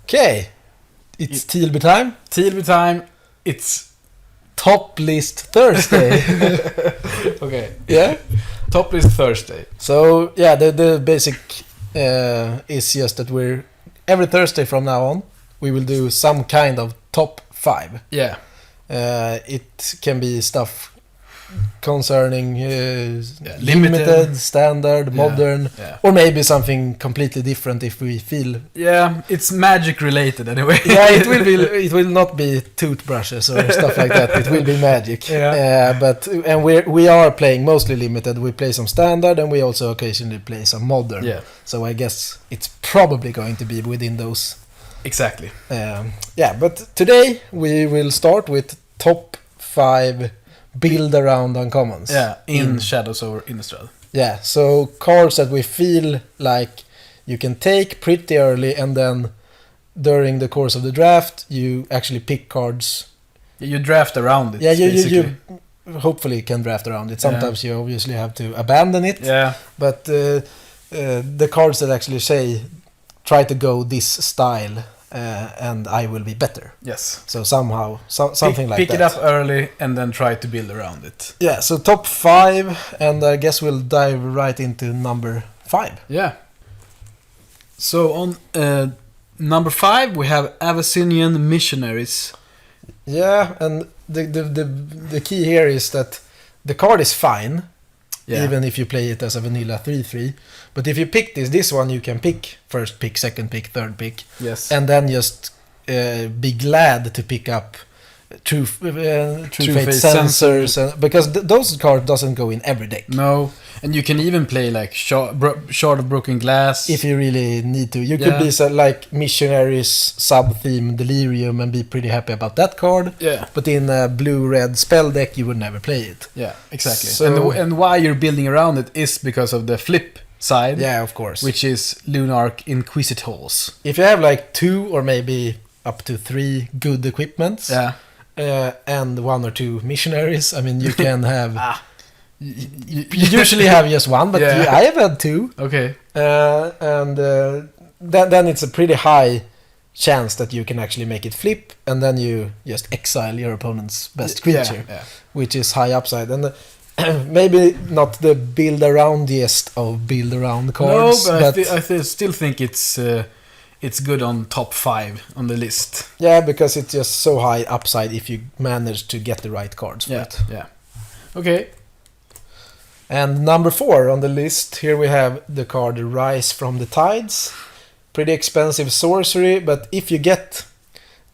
Okay, it's TLB time. TLB time. It's Toplist Thursday. okay. Yeah. Toplist Thursday. So yeah, the basic is just that we're every Thursday from now on we will do some kind of top 5. Yeah. It can be stuff concerning limited, standard, modern, or maybe something completely different if we feel. Yeah, it's magic related anyway. Yeah, it will not be toothbrushes or stuff like that. It will be magic. Yeah. And we are playing mostly limited. We play some standard and we also occasionally play some modern. Yeah. So I guess it's probably going to be within those. Exactly. But today we will start with top 5 build around uncommons. Yeah, in Shadows over Innistrad. Yeah, so cards that we feel like you can take pretty early and then during the course of the draft you actually pick cards. You draft around it. Yeah, you hopefully can draft around it. Sometimes you obviously have to abandon it. Yeah. But the cards that actually say try to go this style and I will be better. Yes. So somehow, something like that. Pick it up early and then try to build around it. Yeah, so top 5, and I guess we'll dive right into number 5. Yeah. So on number 5 we have Abyssinian Missionaries. Yeah, and the key here is that the card is fine, even if you play it as a vanilla 3/3. But if you pick this one you can pick first pick, second pick, third pick. Yes. And then just be glad to pick up True Fate Sensors. Because those cards doesn't go in every deck. No. And you can even play like Shard of Broken Glass. If you really need to. You could be like Missionaries, sub-theme, Delirium and be pretty happy about that card. Yeah. But in a blue-red spell deck you would never play it. Yeah, exactly. So, and why you're building around it is because of the flip side. Yeah, of course. Which is Lunarch Inquisitors. If you have like 2 or maybe up to 3 good equipments and 1 or 2 missionaries, I mean you can have... You usually have just 1, but I have had 2. Okay. Then it's a pretty high chance that you can actually make it flip, and then you just exile your opponent's best creature, which is high upside. And maybe not the build aroundiest of build around cards. No, but I still think it's good on top 5 on the list. Yeah, because it's just so high upside if you manage to get the right cards for it. Yeah. Okay. And number 4 on the list, here we have the card Rise from the Tides. Pretty expensive sorcery, but if you get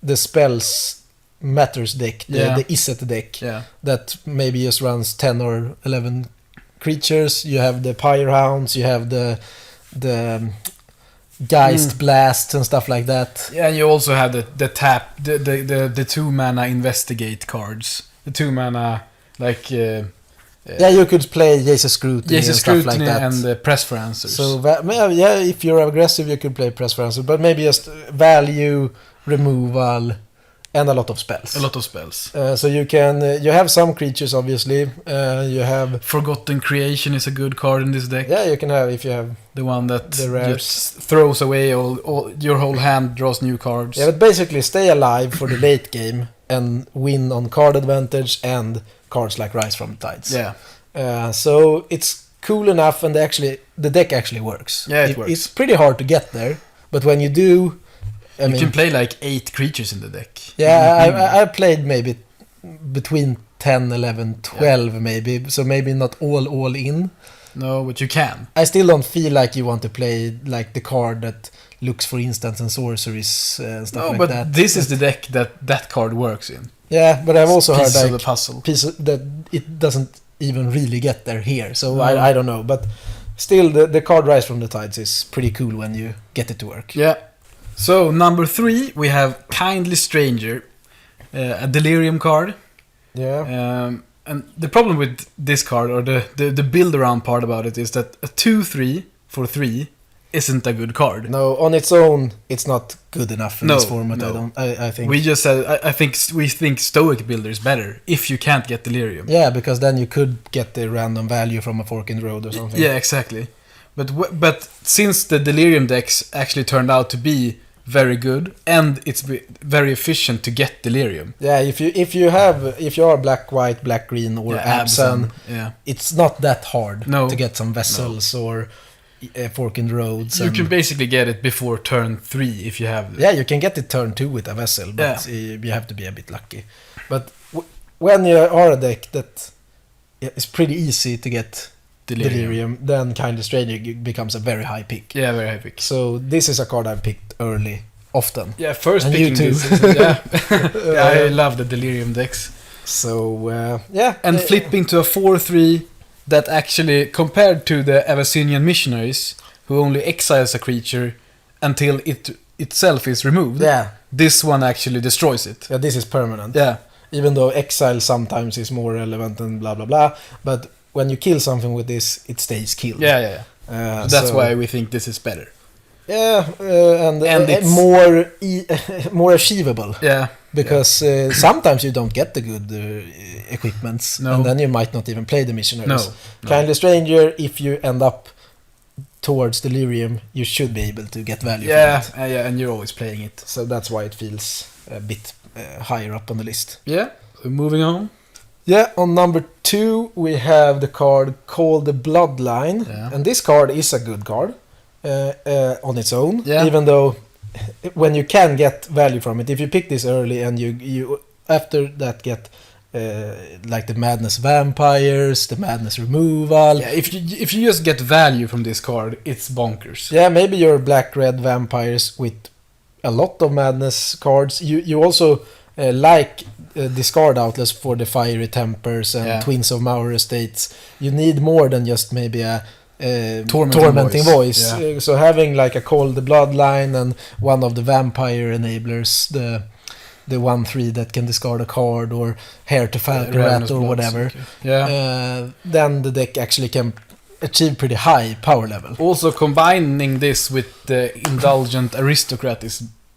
the spells matters deck, the Iset deck, that maybe just runs 10 or 11 creatures, you have the Pyre Hounds, you have the Geist Blast and stuff like that. Yeah, you also have the tap, the 2 mana investigate cards. The 2 mana like you could play Jace's Scrutiny and stuff like that. And Press for Answers. So if you're aggressive you could play Press for Answers, but maybe just value, removal, and a lot of spells. So you can you have some creatures obviously. You have Forgotten Creation is a good card in this deck. Yeah, you can have if you have the one that just throws away all your whole hand, draws new cards. Yeah, but basically stay alive for the late game and win on card advantage and cards like Rise from the Tides. Yeah. So it's cool enough, and the deck actually works. Yeah, it works. It's pretty hard to get there, but when you do, you can play like 8 creatures in the deck. Yeah, I played maybe between 10, 11, 12 maybe, so maybe not all in. No, but you can. I still don't feel like you want to play like the card that looks for instants and sorceries and stuff like that. No, but this is the deck that card works in. Yeah, but I've also heard like of the puzzle. That it doesn't even really get there here, so I don't know. But still, the card Rise from the Tides is pretty cool when you get it to work. Yeah. So number 3 we have Kindly Stranger, a Delirium card. Yeah. And the problem with this card, or the build around part about it, is that a 2/3 for 3 isn't a good card. No, on its own, it's not good enough in this format. No. I think we just said we think Stoic Builder is better if you can't get Delirium. Yeah, because then you could get the random value from a Fork in the Road or something. Yeah, exactly. But since the Delirium decks actually turned out to be very good, and it's very efficient to get Delirium. Yeah, if you are black, white, black, green, or Absen, yeah, it's not that hard No. to get some vessels or fork in the roads. You and- can basically get it before turn 3 if you have. Yeah, you can get it turn 2 with a vessel, but you have to be a bit lucky. But when you are a deck that is pretty easy to get Delirium, then Kindly Stranger becomes a very high pick. Yeah, very high pick. So this is a card I've picked early, often. Yeah, first And picking you too. this. Yeah, I love the Delirium decks. So, yeah. And flipping to a 4/3 that actually, compared to the Abyssinian Missionaries, who only exiles a creature until it itself is removed, Yeah. this one actually destroys it. Yeah, this is permanent. Yeah, Even though exile sometimes is more relevant and blah blah blah. But when you kill something with this, it stays killed. yeah. That's So- why we think this is better. Yeah, and it's- more achievable. Yeah, Because sometimes you don't get the good equipments, No. and then you might not even play the missionaries. No. Kindly Stranger, if you end up towards Delirium, you should be able to get value yeah, from it. yeah, and you're always playing it. So that's why it feels a bit higher up on the list. Yeah, moving on. Yeah, on number 2 we have the card called the Bloodline, Yeah. and this card is a good card on its own, Yeah. even though when you can get value from it, if you pick this early and you after that get like the Madness Vampires, the Madness Removal. Yeah, if you just get value from this card, it's bonkers. Yeah, maybe your black-red vampires with a lot of Madness cards. You also like discard outlets for the Fiery Tempers and Yeah. Twins of Mauer Estates. You need more than just maybe a Tormenting voice. Yeah. So having like a Call the Bloodline and one of the Vampire enablers, the 1/3 that can discard a card, or Hair to Falcon Rat or whatever, Okay. Yeah. then the deck actually can achieve pretty high power level. Also, combining this with the Indulgent Aristocrat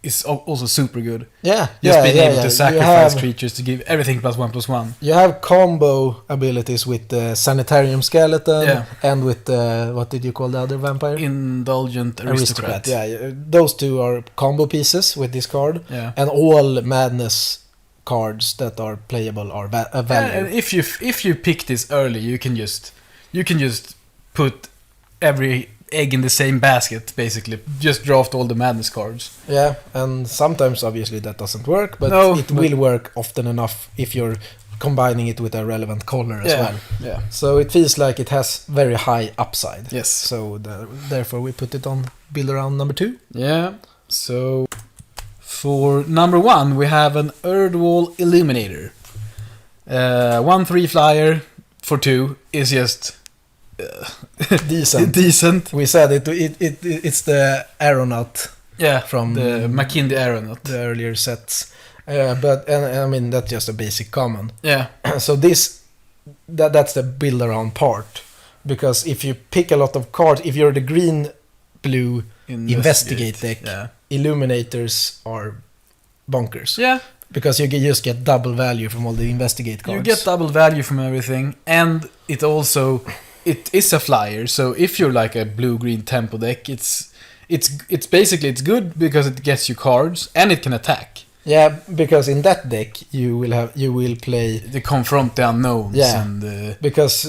is also super good. Yeah, Just being able to You sacrifice have- creatures to give everything +1/+1. You have combo abilities with the Sanitarium Skeleton Yeah. and with the, what did you call the other vampire? Indulgent Aristocrat. Yeah, those two are combo pieces with this card. Yeah. And all Madness cards that are playable are a value. And if you pick this early, you can just put every egg in the same basket, basically. Just draft all the Madness cards. Yeah, and sometimes obviously that doesn't work, but No, it will work often enough if you're combining it with a relevant color as well. Yeah. So it feels like it has very high upside. Yes. So therefore we put it on build around number 2. Yeah. So for number 1, we have an Erdwall Illuminator. 1/3 flyer for 2 is just Decent. decent. We said it's the Aeronaut Yeah, from the McKinsey Aeronaut. the earlier sets. But I mean that's just a basic common. Yeah, So that's the build around part, because if you pick a lot of cards, if you're the green blue investigate deck, Yeah, Illuminators are bonkers. yeah. Because you just get double value from all the investigate cards. You get double value from everything, and it is a flyer. So if you're like a blue-green tempo deck, it's basically it's good because it gets you cards and it can attack. Yeah, because in that deck you will play. They confront the unknowns. Yeah. And Because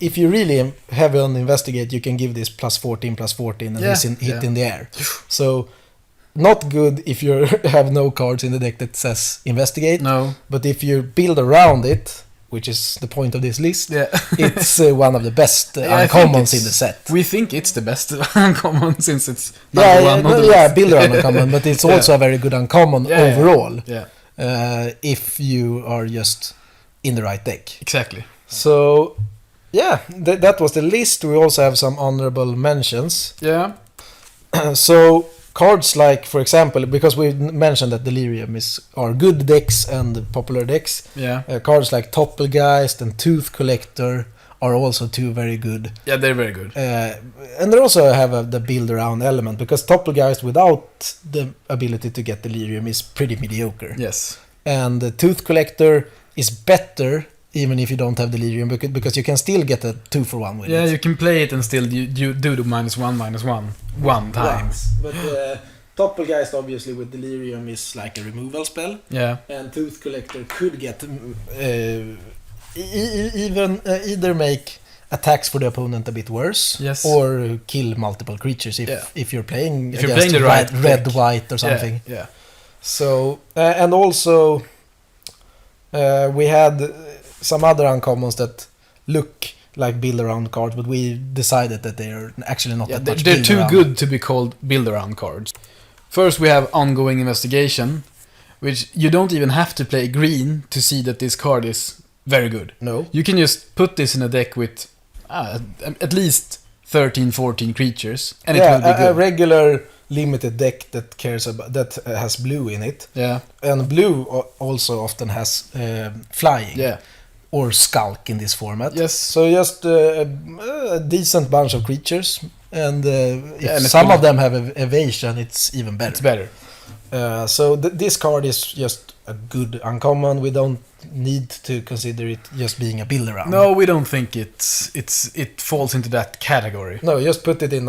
if you really heavy on investigate, you can give this +14/+14 and Yeah, hit yeah. in the air. So not good if you have no cards in the deck that says investigate. no, But if you build around it, which is the point of this list, yeah. it's one of the best Yeah, I think uncommons it's- in the set. We think it's the best uncommon since it's number one on the list. build around uncommon, but it's also a very good uncommon Yeah, yeah. overall. Yeah, If you are just in the right deck. exactly. So, yeah, that was the list. We also have some honorable mentions. Yeah, So, cards like, for example, because we mentioned that Delirium are good decks and popular decks, yeah, cards like Toppelgeist and Tooth Collector are also two very good. yeah. They're very good. And they also have the build around element, because Toppelgeist without the ability to get Delirium is pretty mediocre. Yes. And the Tooth Collector is better even if you don't have Delirium, because you can still get a 2-for-1 with Yeah, it. you can play it and still you do the -1/-1 one time. But Topplest, obviously, with Delirium is like a removal spell. Yeah. And Tooth Collector could get either make attacks for the opponent a bit worse, Yes. or kill multiple creatures if you're playing If you're playing the right red, deck. white, or something. Yeah. So and also we had some other uncommons that look like build around cards, but we decided that they are actually not Yeah, that much. they're build too around. good to be called build-around cards. First, we have Ongoing Investigation, which you don't even have to play green to see that this card is very good. No. You can just put this in a deck with at least 13, 14 creatures, and it will be a good. regular limited deck that cares about that has blue in it, Yeah, and blue also often has flying. yeah, Or Skulk in this format. yes. So just a decent bunch of creatures, and if and some of them have evasion, it's even better. It's better. So this card is just a good uncommon. We don't need to consider it just being a build around. No, we don't think it falls into that category. No, just put it in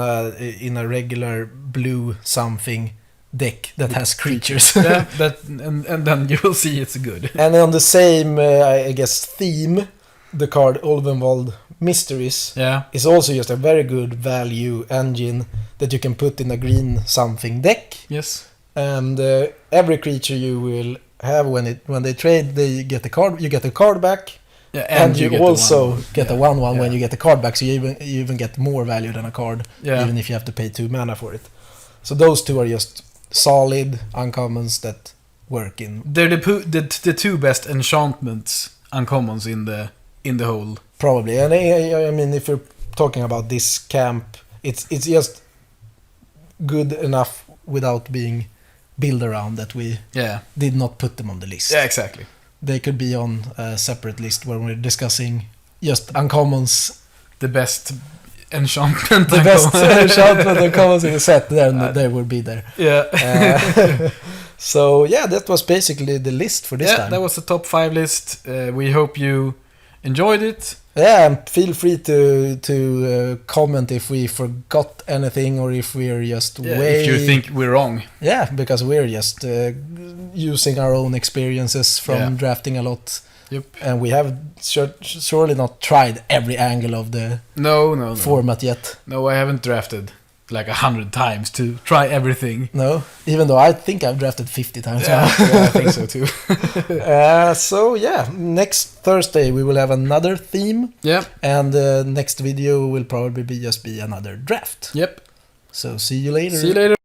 a regular blue something deck that has creatures. Yeah, and then you will see it's good. And on the same, I guess, theme, the card Ulvenwald Mysteries Yeah, is also just a very good value engine that you can put in a green something deck. yes. And every creature you will have when they trade, they get the card. You get the card back, Yeah, and you get also the get a 1/1 when you get the card back. So you even get more value than a card, Yeah. even if you have to pay 2 mana for it. So those two are just solid uncommons that work in. They're the two best enchantments uncommons in the whole. Probably, and I mean, if you're talking about this camp, it's just good enough without being build around that we Yeah, did not put them on the list. yeah, exactly. They could be on a separate list when we're discussing just uncommons. The best enchantment. The best uncommon. enchantment uncommons in the set, then they will be there. Yeah. So yeah, that was basically the list for this Yeah, time. that was the top 5 list. We hope you enjoyed it. Yeah, and feel free to comment if we forgot anything or if we're just way... If you think we're wrong. Yeah, because we're just using our own experiences from drafting a lot. Yep. And we have surely not tried every angle of the No. format yet. No, I haven't drafted like 100 times to try everything. No, even though I think I've drafted 50 times now. Yeah, I think so too. So yeah, next Thursday we will have another theme. Yeah. And next video will probably be another draft. Yep. So see you later. See you later.